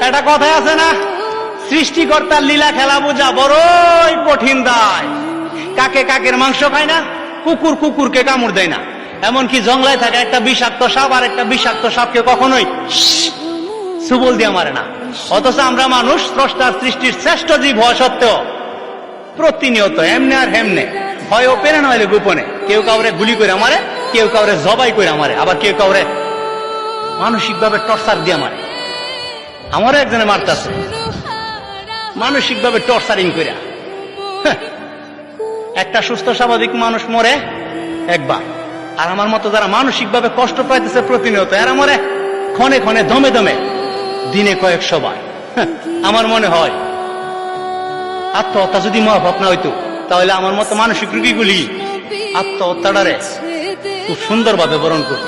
একটা কথাই আছে না, সৃষ্টিকর্তার লীলা খেলা বোঝা বড়ই কঠিন দায়। কাকে কাকের মাংস খায় না, কুকুর কুকুরকে কামড় দেয় না, এমনকি জঙ্গলায় থাকা একটা বিষাক্ত সাপ আর একটা বিষাক্ত সাপকে কখনোই সুবল দিয়ে মারে না। অথচ আমরা মানুষ স্রষ্টার সৃষ্টির শ্রেষ্ঠ জীব হওয়া সত্ত্বেও প্রতিনিয়ত এমনে আর হেমনে, হয় ওপেনে নইলে গোপনে, কেউ কাউরে গুলি করে মারে, কেউ কাউরে জবাই করে মারে, আবার কেউ কাউরে মানসিক ভাবে টর্চার দিয়ে মারে। আমারও একজনে মারতেছে মানসিক ভাবে টর্চারিং করে। একটা সুস্থ স্বাভাবিক মানুষ মরে একবার, আর আমার মতো যারা মানসিক ভাবে কষ্ট পাইতেছে প্রতিনিয়ত, এরা মরে ক্ষণে ক্ষণে দমে দমে দিনে কয়েকশো বার। আমার মনে হয় আত্মহত্যা যদি মহাপাপ না হইতো, তাহলে আমার মতো মানসিক রোগীগুলি আত্মহত্যাটারে খুব সুন্দরভাবে বরণ করত।